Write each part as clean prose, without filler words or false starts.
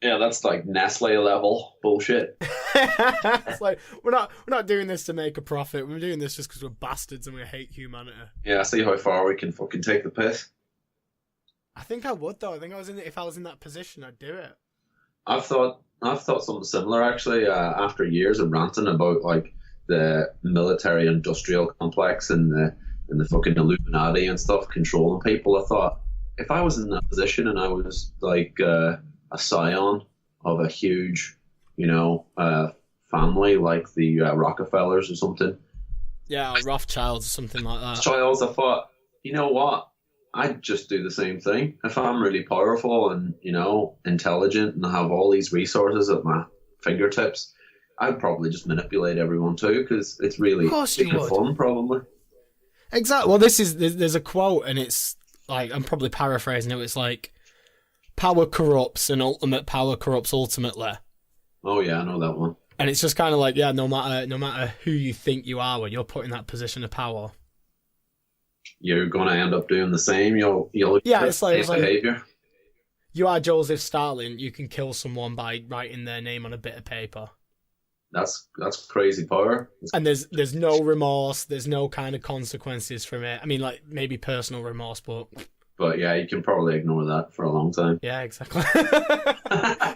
Yeah, that's like Nestle level bullshit. It's like we're not doing this to make a profit. We're doing this just because we're bastards and we hate humanity. Yeah, see how far we can fucking take the piss. I think I would though. I think if I was in that position, I'd do it. I've thought something similar actually. After years of ranting about like the military industrial complex and the fucking Illuminati and stuff controlling people, I thought if I was in that position and I was like a scion of a huge, family like the Rockefellers or something, Yeah, Rothschilds or something like that. Childs, I thought, you know what? I'd just do the same thing. If I'm really powerful and, intelligent and have all these resources at my fingertips, I'd probably just manipulate everyone too because it's really Of course you would. fun, probably. Exactly. Well, there's a quote, and it's like I'm probably paraphrasing it. It's like, "Power corrupts, and ultimate power corrupts ultimately." Oh, yeah, I know that one. And it's just kind of like, yeah, no matter who you think you are when you're put in that position of power, You're going to end up doing the same. You'll yeah, it's like behavior. you are Joseph Stalin. You can kill someone by writing their name on a bit of paper. That's crazy power. And there's no remorse, there's no kind of consequences from it. I mean, like maybe personal remorse, but Yeah, you can probably ignore that for a long time. yeah, exactly.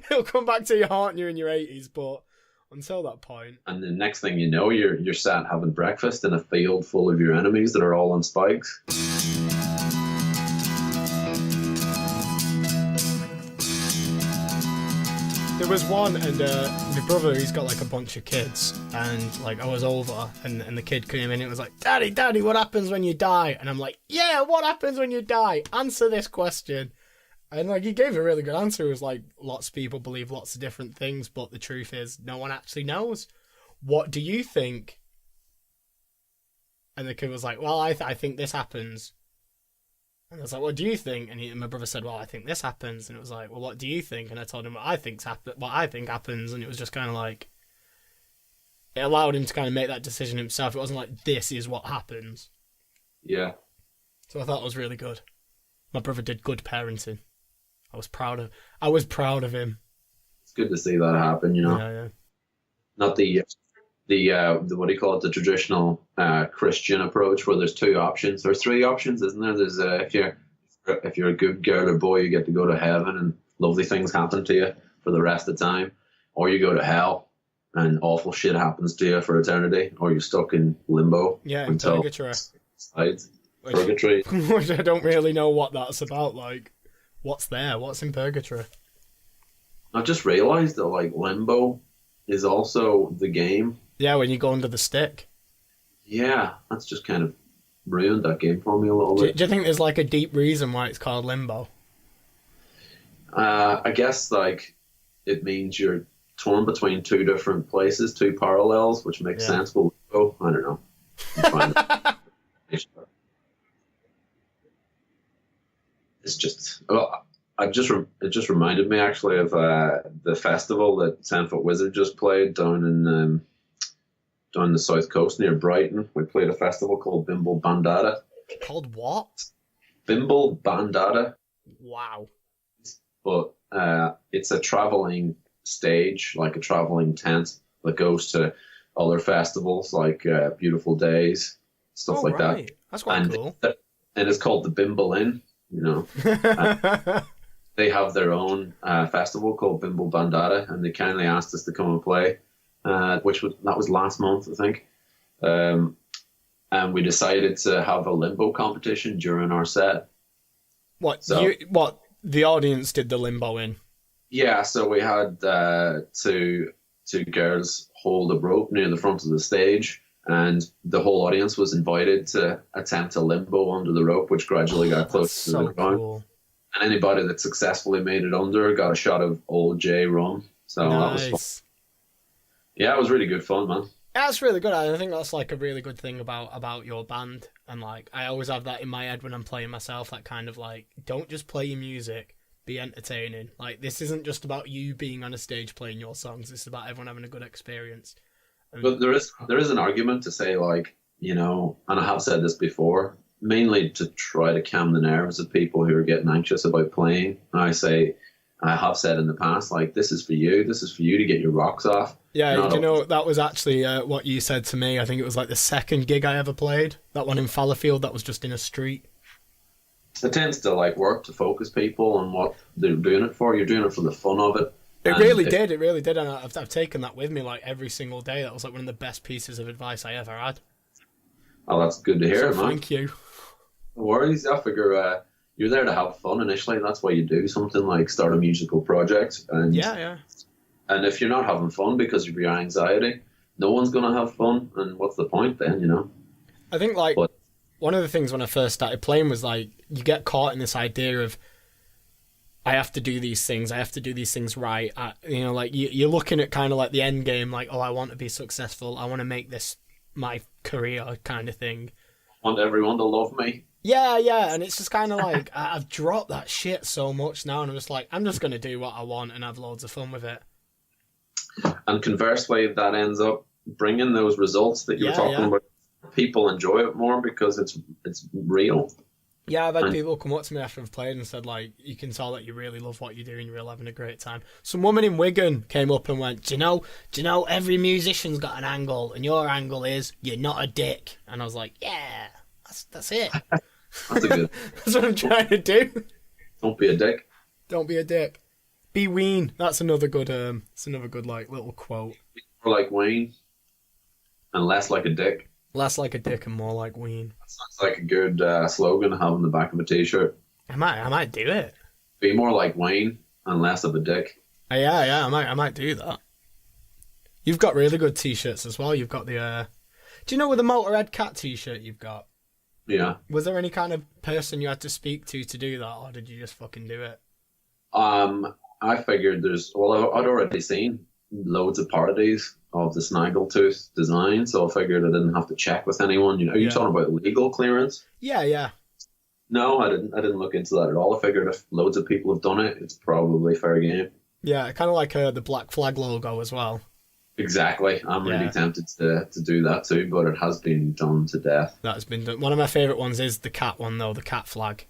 It'll come back to you, haunt you in your 80s, but until that point. And the next thing you know, you're sat having breakfast in a field full of your enemies that are all on spikes. There was one, and my brother, he's got like a bunch of kids, and like I was over, and the kid came in and it was like, Daddy, what happens when you die? And I'm like, yeah, what happens when you die? Answer this question. And like he gave a really good answer. It was like, lots of people believe lots of different things, but the truth is no one actually knows. What do you think? And the kid was like, well, I think this happens. And I was like, what do you think? And my brother said, well, I think this happens. And it was like, well, what do you think? And I told him what I think happens. And it was just kind of like, it allowed him to kind of make that decision himself. It wasn't like, this is what happens. Yeah. So I thought it was really good. My brother did good parenting. I was proud of him. It's good to see that happen, Yeah. Not the what do you call it? The traditional Christian approach where there's two options. There's three options, isn't there? There's if you're a good girl or boy, you get to go to heaven and lovely things happen to you for the rest of the time, or you go to hell and awful shit happens to you for eternity, or you're stuck in limbo. Yeah, in until purgatory. Purgatory. Which I don't really know what that's about. Like, what's there? What's in purgatory? I've just realised that like Limbo is also the game. Yeah, when you go under the stick. Yeah, that's just kind of ruined that game for me a little bit. Do you think there's like a deep reason why it's called Limbo? I guess like it means you're torn between two different places, two parallels, which makes sense. But I don't know. It's just it just reminded me actually of the festival that 10 Foot Wizard just played down the south coast near Brighton. We played a festival called Bimble Bandada. Called what? Bimble Bandada. Wow. But it's a traveling stage, like a traveling tent that goes to other festivals like Beautiful Days, stuff like that. That's quite cool. And it's called the Bimble Inn, They have their own festival called Bimble Bandada, and they kindly asked us to come and play, that was last month, I think. And we decided to have a limbo competition during our set. What? So, the audience did the limbo in? Yeah, so we had two girls hold a rope near the front of the stage, and the whole audience was invited to attempt a limbo under the rope, which gradually got closer to the ground. Cool. And anybody that successfully made it under got a shot of Old J rum. So that was fun. Yeah, it was really good fun, man. That's really good. I think that's like a really good thing about your band. And like, I always have that in my head when I'm playing myself, that kind of like, don't just play your music, be entertaining. Like, this isn't just about you being on a stage playing your songs. It's about everyone having a good experience. But there is an argument to say, like, and I have said this before, mainly to try to calm the nerves of people who are getting anxious about playing. And I say, I have said in the past, like, this is for you. This is for you to get your rocks off. Yeah, that was actually what you said to me. I think it was like the second gig I ever played. That one in Fallowfield, that was just in a street. It tends to like work to focus people on what they're doing it for. You're doing it for the fun of it. It really did, and I've taken that with me like every single day. That was like one of the best pieces of advice I ever had. Oh, that's good to hear, so man. Thank you. No worries. I figure you're there to have fun initially. That's why you do something like start a musical project. And yeah. And if you're not having fun because of your anxiety, no one's gonna have fun. And what's the point then? You know. I think like one of the things when I first started playing was like you get caught in this idea of I have to do these things. I have to do these things right. Like you're looking at kind of like the end game, like, oh, I want to be successful. I want to make this my career kind of thing. I want everyone to love me. Yeah, and it's just kind of like I've dropped that shit so much now, and I'm just like, I'm just going to do what I want and have loads of fun with it. And conversely, that ends up bringing those results that you were talking about. People enjoy it more because it's real. Yeah, I've had people come up to me after I've played and said, like, you can tell that you really love what you do and you're really having a great time. Some woman in Wigan came up and went, do you know every musician's got an angle, and your angle is you're not a dick. And I was like, yeah, that's it. That's a good. That's what I'm trying to do. Don't be a dick. Don't be a dick. Be Ween. That's another good. It's another good like little quote. More like Wayne, and less like a dick. Less like a dick and more like Ween. That sounds like a good slogan to have on the back of a t-shirt. I might do it. Be more like Wayne and less of a dick. Yeah. I might do that. You've got really good t-shirts as well. You've got the. Do you know with the Motorhead Cat t-shirt you've got? Yeah. Was there any kind of person you had to speak to do that, or did you just fucking do it? I figured I'd already seen loads of parodies of the Snaggletooth design, so I figured I didn't have to check with anyone. Are you talking about legal clearance? Yeah. No, I didn't look into that at all. I figured if loads of people have done it, it's probably fair game. Yeah, kind of like the Black Flag logo as well. Exactly. I'm really tempted to do that too, but it has been done to death. That has been done. One of my favourite ones is the cat one, though, the cat flag.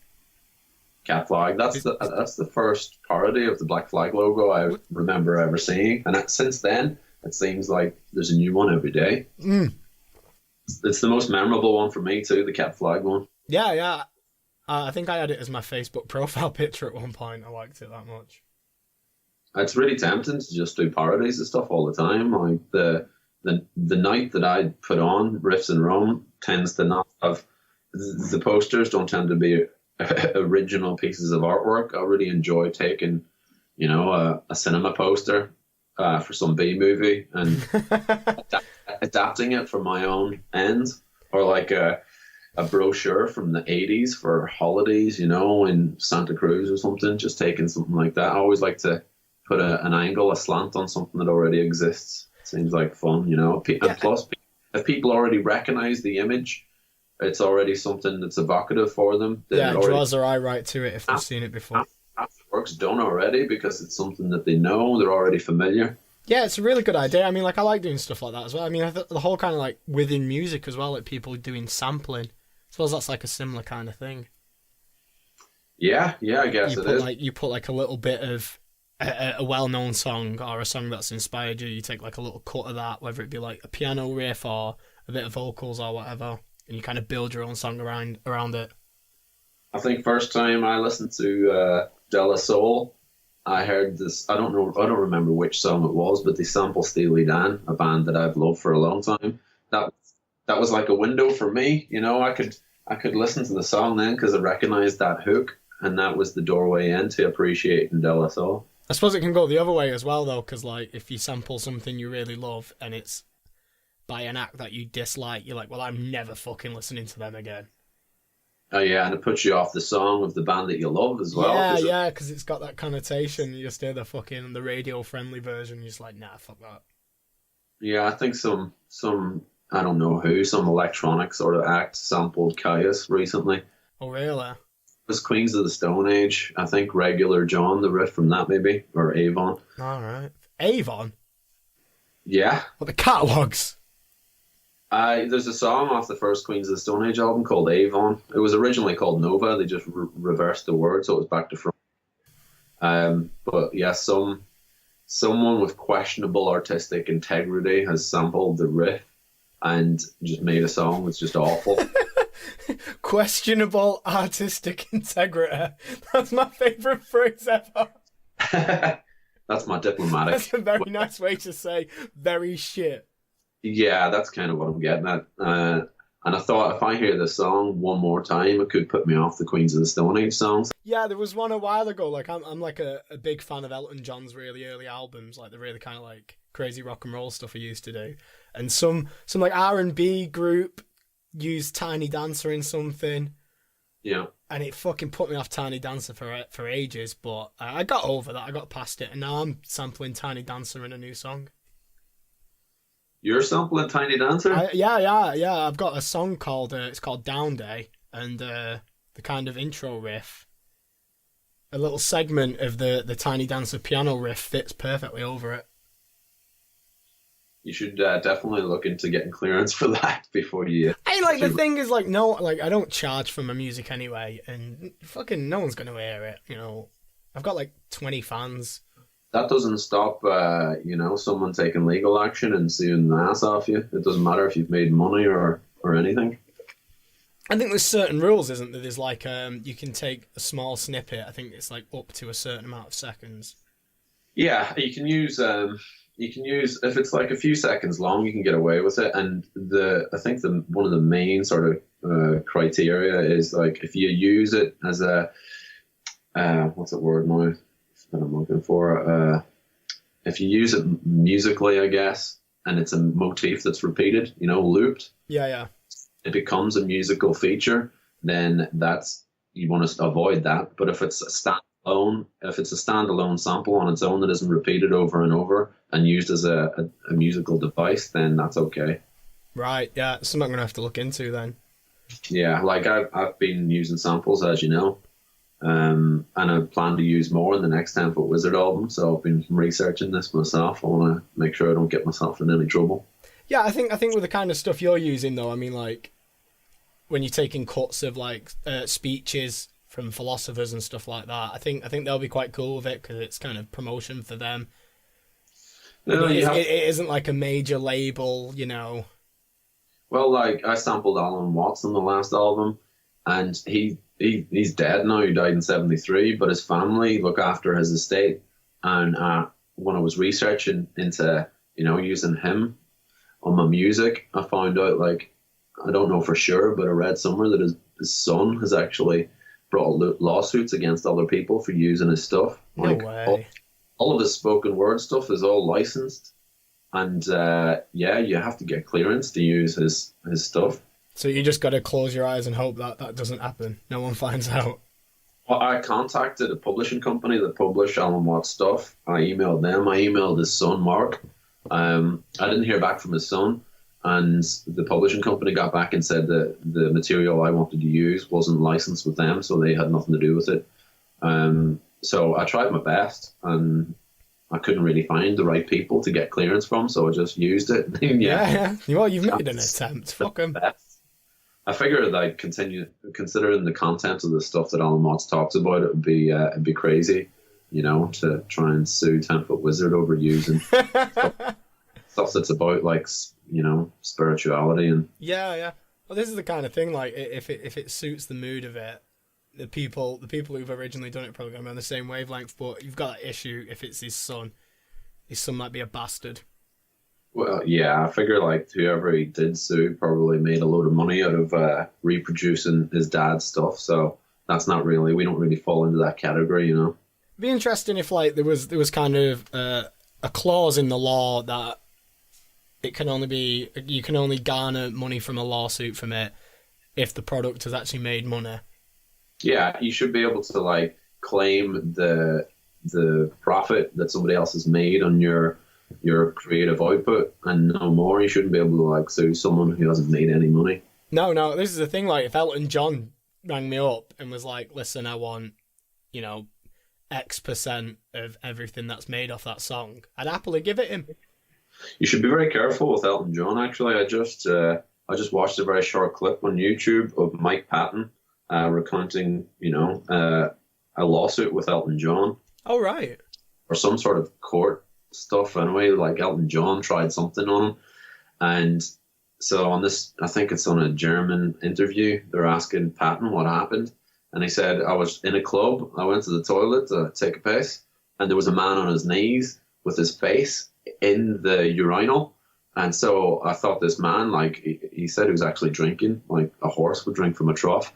Cat flag. That's the first parody of the Black Flag logo I remember ever seeing, and since then it seems like there's a new one every day. It's the most memorable one for me too, the cat flag one. Yeah. I think I had it as my Facebook profile picture at one point. I liked it that much. It's really tempting to just do parodies of stuff all the time. Like the night that I put on Riffs and Rome tends to not have the posters don't tend to be original pieces of artwork. I really enjoy taking, a cinema poster for some B movie and adapting it for my own ends, or like a brochure from the 80s for holidays, in Santa Cruz or something. Just taking something like that. I always like to put an angle, a slant on something that already exists. Seems like fun, And plus, if people already recognize the image, it's already something that's evocative for them. Yeah, it draws their eye right to it if they've seen it before. Half the work's done already because it's something that they know, they're already familiar. Yeah, it's a really good idea. I mean, like, I like doing stuff like that as well. I mean, the whole kind of, like, within music as well, like, people doing sampling. I suppose that's, like, a similar kind of thing. Yeah, I guess it is. You put, like, a little bit of a well-known song or a song that's inspired you. You take, like, a little cut of that, whether it be, like, a piano riff or a bit of vocals or whatever, and you kind of build your own song around it. I think first time I listened to De La Soul, I heard this. I don't remember which song it was, but they sampled Steely Dan, a band that I've loved for a long time. That was like a window for me. I could listen to the song then because I recognized that hook, and that was the doorway in to appreciating De La Soul. I suppose it can go the other way as well, though, because like if you sample something you really love and it's by an act that you dislike, you're like, well, I'm never fucking listening to them again. Oh yeah, and it puts you off the song of the band that you love as well. Yeah, because it's got that connotation. You just hear the fucking the radio-friendly version. You're just like, nah, fuck that. Yeah, I think some I don't know who, some electronic sort of act sampled Caius recently. Oh really? It was Queens of the Stone Age. I think Regular John, the riff from that maybe, or Avon. All right, Avon. Yeah. What, the catalogs? There's a song off the first Queens of the Stone Age album called Avon. It was originally called Nova. They just reversed the word, so it was back to front. But yeah, someone with questionable artistic integrity has sampled the riff and just made a song that's just awful. Questionable artistic integrity. That's my favourite phrase ever. That's my diplomatic. That's a very nice way to say very shit. Yeah, that's kind of what I'm getting at. And I thought if I hear this song one more time, it could put me off the Queens of the Stone Age songs. Yeah, there was one a while ago. Like I'm like a big fan of Elton John's really early albums, like the really kind of like crazy rock and roll stuff he used to do. And some like R&B group used Tiny Dancer in something. Yeah. And it fucking put me off Tiny Dancer for ages, but I got over that. I got past it, and now I'm sampling Tiny Dancer in a new song. You're sampling Tiny Dancer? Yeah. I've got a song called it's called Down Day, and the kind of intro riff, a little segment of the Tiny Dancer piano riff fits perfectly over it. You should definitely look into getting clearance for that before you. Hey, like the thing is, like, no, like I don't charge for my music anyway, and fucking no one's gonna hear it. You know, I've got like 20 fans. That doesn't stop, someone taking legal action and suing the ass off you. It doesn't matter if you've made money or anything. I think there's certain rules, isn't there? There's like you can take a small snippet. I think it's like up to a certain amount of seconds. Yeah, you can use if it's like a few seconds long, you can get away with it. And I think one of the main sort of criteria is like if you use it as a what's the word now that I'm looking for? If you use it musically, I guess, and it's a motif that's repeated, looped. Yeah. It becomes a musical feature. Then you want to avoid that. But if it's a standalone sample on its own that isn't repeated over and over and used as a musical device, then that's okay. Right, yeah. Something I'm going to have to look into then. Yeah, like I've been using samples, as you know, and I plan to use more in the next 10 Foot Wizard album, so I've been researching this myself. I want to make sure I don't get myself in any trouble. Yeah, I think with the kind of stuff you're using, though, I mean, like, when you're taking cuts of, like, speeches from philosophers and stuff like that, I think they'll be quite cool with it because it's kind of promotion for them. It isn't like a major label, Well, like I sampled Alan Watts on the last album, and he's dead now. He died in '73, but his family look after his estate. And when I was researching into using him on my music, I found out, like, I don't know for sure, but I read somewhere that his son has actually brought lawsuits against other people for using his stuff. No way. All of his spoken word stuff is all licensed, and you have to get clearance to use his stuff. So you just got to close your eyes and hope that doesn't happen. No one finds out. Well, I contacted a publishing company that published Alan Watts stuff. I emailed them. I emailed his son, Mark. I didn't hear back from his son, and the publishing company got back and said that the material I wanted to use wasn't licensed with them, so they had nothing to do with it. So I tried my best, and I couldn't really find the right people to get clearance from, so I just used it. Yeah. Well, you've made an attempt. Fuck him. I figured I'd considering the content of the stuff that Alan Watts talks about, it'd be crazy, to try and sue 10 Foot Wizard over using stuff that's about, like, spirituality and. Yeah. Well, this is the kind of thing, like, if it suits the mood of it, the people who've originally done it are probably going to be on the same wavelength, but you've got that issue if it's his son. His son might be a bastard. Well, yeah, I figure, like, whoever he did sue probably made a load of money out of reproducing his dad's stuff, so we don't really fall into that category, It'd be interesting if, like, there was kind of a clause in the law that you can only garner money from a lawsuit from it if the product has actually made money. Yeah, you should be able to, like, claim the profit that somebody else has made on your creative output and no more. You shouldn't be able to, like, sue someone who hasn't made any money. No, this is the thing, like, if Elton John rang me up and was like, listen, I want, X% of everything that's made off that song, I'd happily give it him. You should be very careful with Elton John, actually. I just watched a very short clip on YouTube of Mike Patton recounting, a lawsuit with Elton John. Oh, right. or some sort of court stuff. Anyway, like Elton John tried something on him, and so on this, I think it's on a German interview. They're asking Patton what happened, and he said, "I was in a club. I went to the toilet to take a piss, and there was a man on his knees with his face in the urinal." And so I thought this man, like, he said he was actually drinking, like a horse would drink from a trough.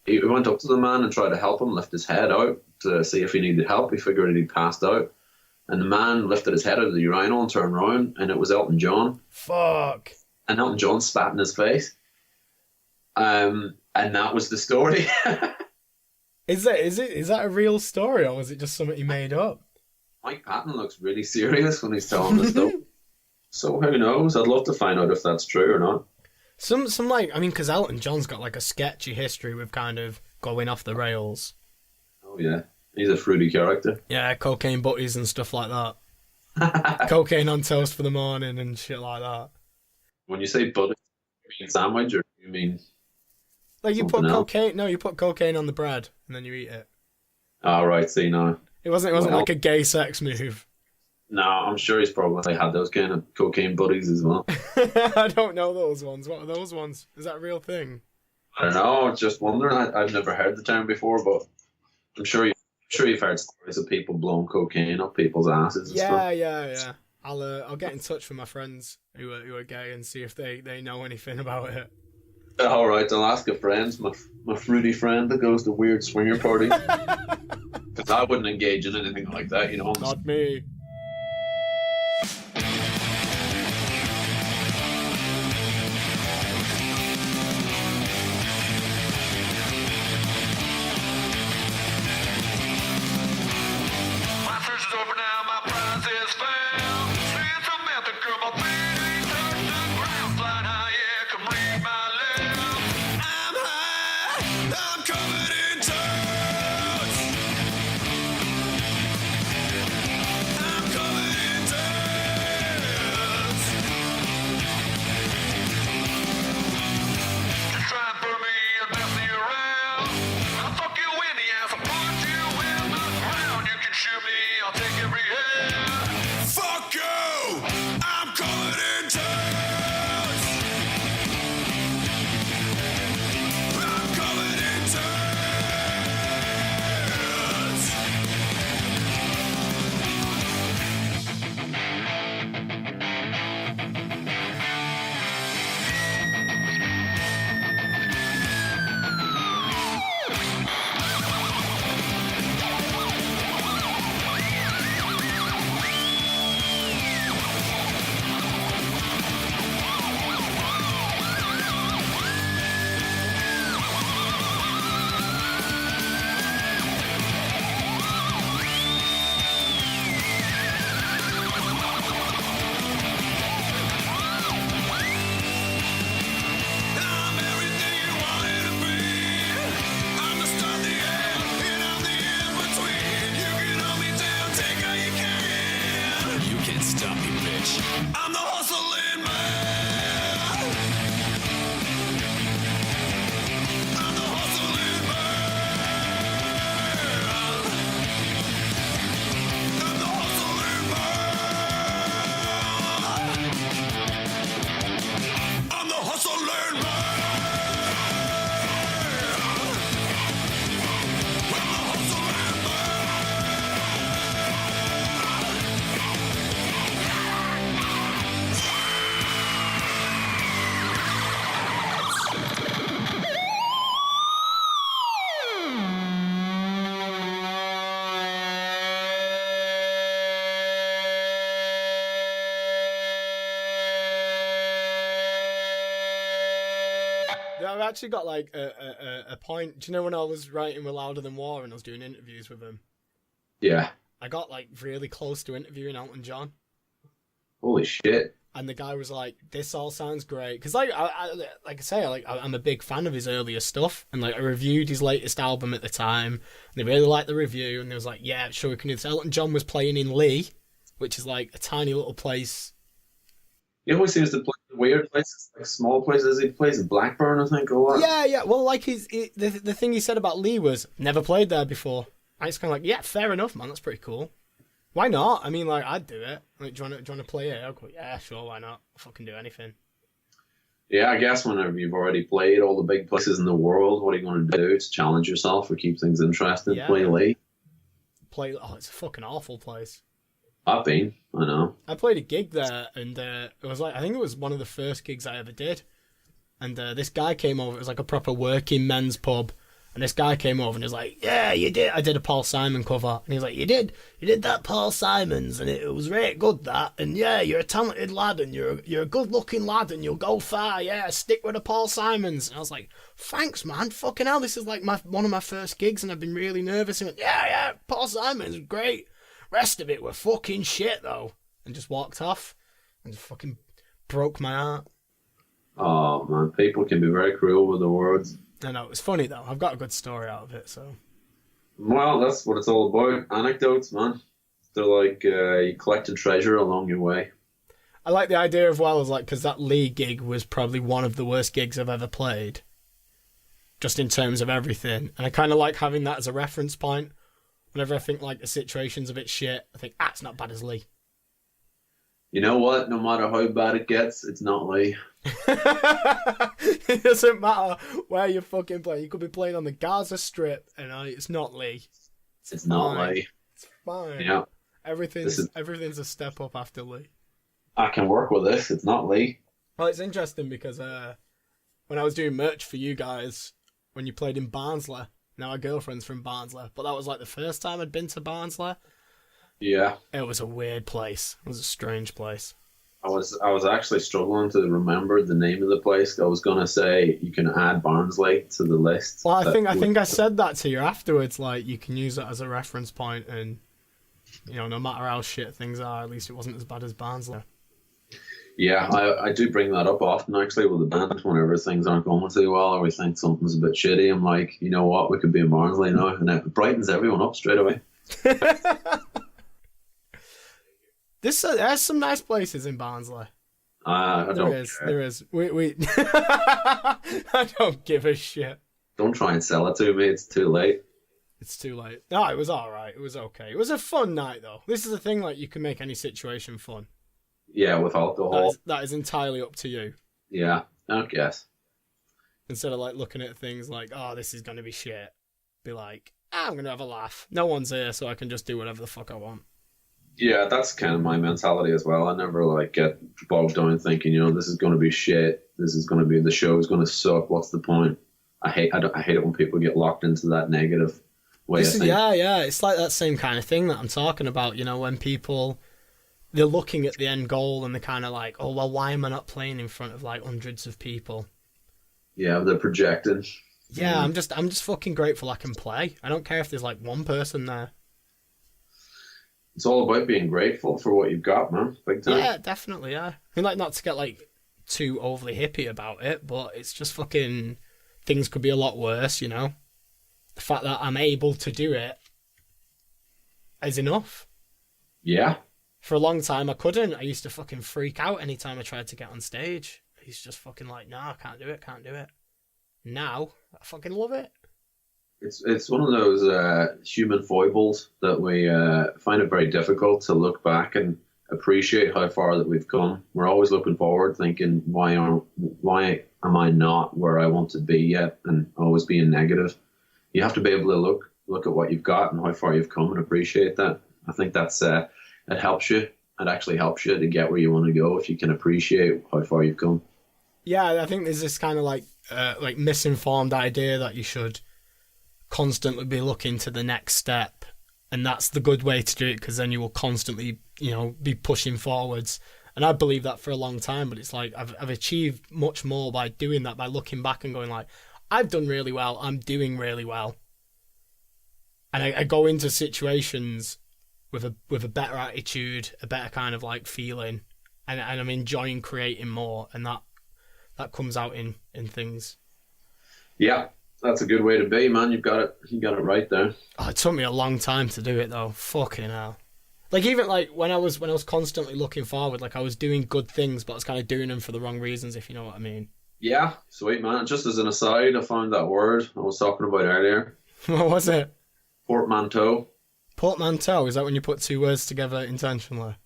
He went up to the man and tried to help him lift his head out to see if he needed help. He figured he'd passed out. And the man lifted his head out of the urinal and turned around, and it was Elton John. Fuck. And Elton John spat in his face. And that was the story. Is that a real story, or was it just something he made up? Mike Patton looks really serious when he's telling this stuff. So who knows? I'd love to find out if that's true or not. Some like, I mean, because Elton John's got like a sketchy history with kind of going off the rails. Oh yeah, he's a fruity character. Yeah, cocaine butties and stuff like that. Cocaine on toast for the morning and shit like that. When you say butty, you mean sandwich or you mean like you put else? cocaine? No, you put cocaine on the bread and then you eat it. Oh right, see now. It wasn't like a gay sex move. No, I'm sure he's probably had those kind of cocaine buddies as well. I don't know those ones. What are those ones? Is that a real thing? I don't know. I was just wondering. I've never heard the term before, but I'm sure you've heard stories of people blowing cocaine up people's asses. And stuff. Yeah. I'll get in touch with my friends who are gay and see if they know anything about it. All right, I'll ask a friend, my fruity friend that goes to weird swinger parties, because I wouldn't engage in anything like that, you know. Not me. I've actually got like a point. Do you know when I was writing with Louder Than War and I was doing interviews with him? Yeah. I got like really close to interviewing Elton John. Holy shit. And the guy was like, "This all sounds great," because like I'm a big fan of his earlier stuff, and like I reviewed his latest album at the time. And they really liked the review, and they was like, "Yeah, sure, we can do this." Elton John was playing in Lee, which is like a tiny little place. He always seems to play in weird places, like small places. He plays in Blackburn, I think, or what? Yeah. Well, like the thing he said about Lee was never played there before. And it's kind of like, yeah, fair enough, man. That's pretty cool. Why not? I mean, like, I'd do it. Like, do you want to play it? I'll go, yeah, sure, why not? I'll fucking do anything. Yeah, I guess whenever you've already played all the big places in the world, what are you going to do to challenge yourself or keep things interesting? Yeah. Play Lee. It's a fucking awful place. I've been, I know. I played a gig there, and it was like, I think it was one of the first gigs I ever did. And this guy came over. It was like a proper working men's pub. And this guy came over and he was like, yeah, you did. I did a Paul Simon cover. And he was like, you did that Paul Simons, and it was really good, that. And yeah, you're a talented lad, and you're a good looking lad, and you'll go far. Yeah, stick with the Paul Simons. And I was like, thanks, man. Fucking hell, this is like one of my first gigs, and I've been really nervous. And went, yeah, Paul Simons was great. Rest of it were fucking shit, though. And just walked off and just fucking broke my heart. Oh, man, people can be very cruel with the words. I know, it was funny, though. I've got a good story out of it, so. Well, that's what it's all about. Anecdotes, man. They're like you collecting treasure along your way. I like the idea of, well, as like, because that Lee gig was probably one of the worst gigs I've ever played. Just in terms of everything. And I kind of like having that as a reference point. Whenever I think, like, the situation's a bit shit, I think, it's not bad as Lee. You know what? No matter how bad it gets, it's not Lee. It doesn't matter where you fucking play. You could be playing on the Gaza Strip, and it's not Lee. It's not Lee. It's fine. Yeah. Everything's a step up after Lee. I can work with this. It's not Lee. Well, it's interesting because when I was doing merch for you guys, when you played in Barnsley, now our girlfriend's from Barnsley, but that was like the first time I'd been to Barnsley. Yeah. It was a weird place. It was a strange place. I was actually struggling to remember the name of the place. I was gonna say you can add Barnsley to the list. Well, I think I said that to you afterwards. Like, you can use it as a reference point, and no matter how shit things are, at least it wasn't as bad as Barnsley. Yeah, I do bring that up often actually with the band whenever things aren't going too well or we think something's a bit shitty. I'm like, you know what, we could be in Barnsley now, and it brightens everyone up straight away. There's some nice places in Barnsley. There is. We I don't give a shit. Don't try and sell it to me. It's too late. It's too late. No, it was all right. It was okay. It was a fun night, though. This is the thing, like, you can make any situation fun. Yeah, with alcohol. That is entirely up to you. Yeah, I guess. Instead of, like, looking at things like, oh, this is going to be shit, be like, I'm going to have a laugh. No one's here, so I can just do whatever the fuck I want. Yeah, that's kind of my mentality as well. I never like get bogged down thinking, this is going to be shit. This is going to be, the show is going to suck. What's the point? I hate it when people get locked into that negative way of thinking. Yeah. It's like that same kind of thing that I'm talking about. When people, they're looking at the end goal and they're kind of like, oh, well, why am I not playing in front of like hundreds of people? Yeah, they're projecting. Yeah, I'm just fucking grateful I can play. I don't care if there's like one person there. It's all about being grateful for what you've got, man. Big time. Yeah, definitely, yeah. I mean, like, not to get, like, too overly hippie about it, but it's just fucking... Things could be a lot worse, The fact that I'm able to do it is enough. Yeah. For a long time, I couldn't. I used to fucking freak out anytime I tried to get on stage. I used to just fucking like, nah, I can't do it. Now, I fucking love it. It's one of those human foibles that we find it very difficult to look back and appreciate how far that we've come. We're always looking forward, thinking, why am I not where I want to be yet, and always being negative. You have to be able to look at what you've got and how far you've come and appreciate that. I think that's it helps you. It actually helps you to get where you want to go if you can appreciate how far you've come. Yeah, I think there's this kind of like misinformed idea that you should constantly be looking to the next step, and that's the good way to do it, because then you will constantly be pushing forwards. And I believe that for a long time, but it's like I've achieved much more by doing that, by looking back and going like, I've done really well, I'm doing really well, and I go into situations with a better attitude, a better kind of like feeling, and I'm enjoying creating more, and that comes out in things. Yeah. That's a good way to be, man. You got it right there. Oh, it took me a long time to do it though. Fucking hell. Like, even like when I was constantly looking forward, like I was doing good things, but I was kind of doing them for the wrong reasons, if you know what I mean. Yeah, sweet, man. Just as an aside, I found that word I was talking about earlier. What was it? Portmanteau. Portmanteau, is that when you put two words together intentionally?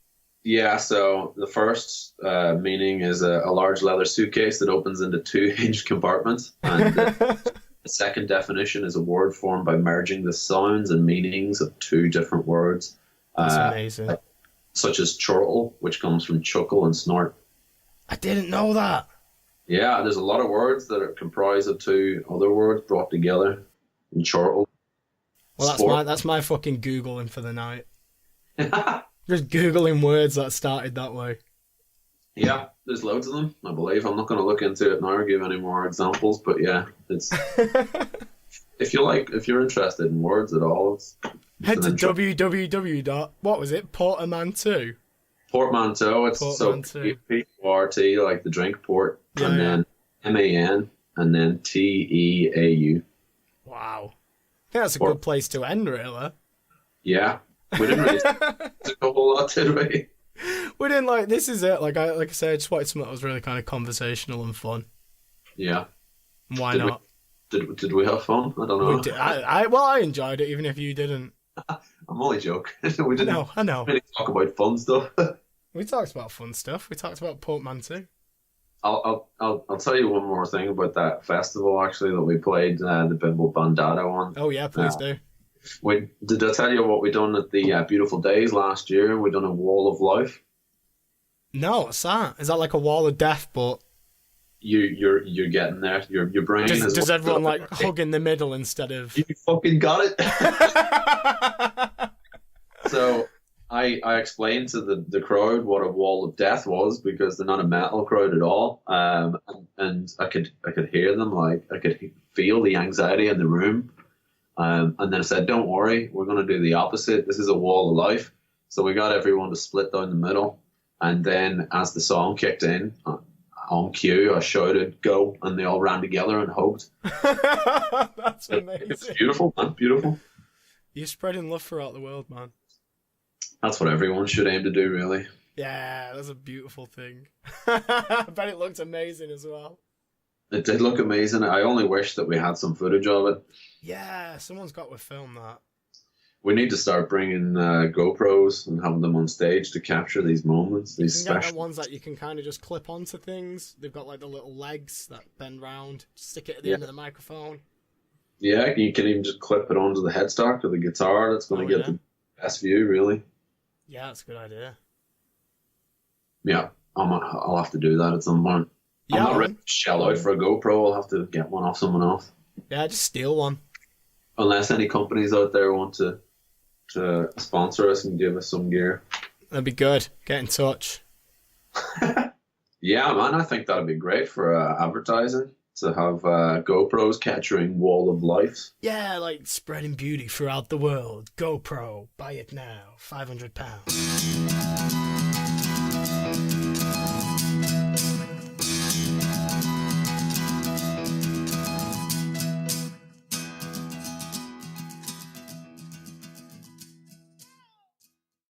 Yeah, so the first meaning is a large leather suitcase that opens into two hinged compartments. And the second definition is a word formed by merging the sounds and meanings of two different words. That's amazing. Such as chortle, which comes from chuckle and snort. I didn't know that. Yeah, there's a lot of words that are comprised of two other words brought together in chortle. Well, that's my fucking Googling for the night. Just Googling words that started that way. Yeah, there's loads of them, I believe. I'm not going to look into it now or give any more examples, but yeah, it's if you're interested in words at all, head to www. What was it? Portmanteau. Portmanteau. It's Portmanteau. So P-O-R-T, like the drink port, and then M-A-N, and then T-E-A-U. Wow. I think that's a good place to end, really. Yeah. We didn't really do a whole lot, did we? We didn't this is it. Like I said, I just wanted something that was really kind of conversational and fun. Yeah. Why not? Did we have fun? I don't know. We did. I enjoyed it, even if you didn't. I'm only joking. We didn't I know. really talk about fun stuff. We talked about fun stuff. We talked about Portmanteau. I'll tell you one more thing about that festival actually that we played the Bimble Bandada one. Oh yeah, please do. Did I tell you what we done at the Beautiful Days last year? We done a wall of life. No, what's that? Is that like a wall of death? But you're getting there. Your brain is. Does everyone like hug in the middle instead of? You fucking got it. So I explained to the crowd what a wall of death was because they're not a metal crowd at all. And I could hear them, like I could feel the anxiety in the room. And then I said, don't worry, we're going to do the opposite. This is a wall of life. So we got everyone to split down the middle. And then as the song kicked in, on cue, I shouted, go, and they all ran together and hugged. That's amazing. It's beautiful, man, beautiful. You're spreading love throughout the world, man. That's what everyone should aim to do, really. Yeah, that's a beautiful thing. I bet it looked amazing as well. It did look amazing. I only wish that we had some footage of it. Yeah, someone's got to film that. We need to start bringing GoPros and having them on stage to capture these moments. These special ones that you can kind of just clip onto things. They've got like the little legs that bend round. Stick it at the end of the microphone. Yeah, you can even just clip it onto the headstock of the guitar. That's going to get the best view, really. Yeah, that's a good idea. Yeah, I'll have to do that at some point. Yeah, I'm not ready to shell out for a GoPro. I'll have to get one off someone else. Yeah, just steal one. Unless any companies out there want to sponsor us and give us some gear. That'd be good. Get in touch. Yeah, man, I think that'd be great for advertising. To have GoPros capturing wall of life. Yeah, like spreading beauty throughout the world. GoPro, buy it now. £500.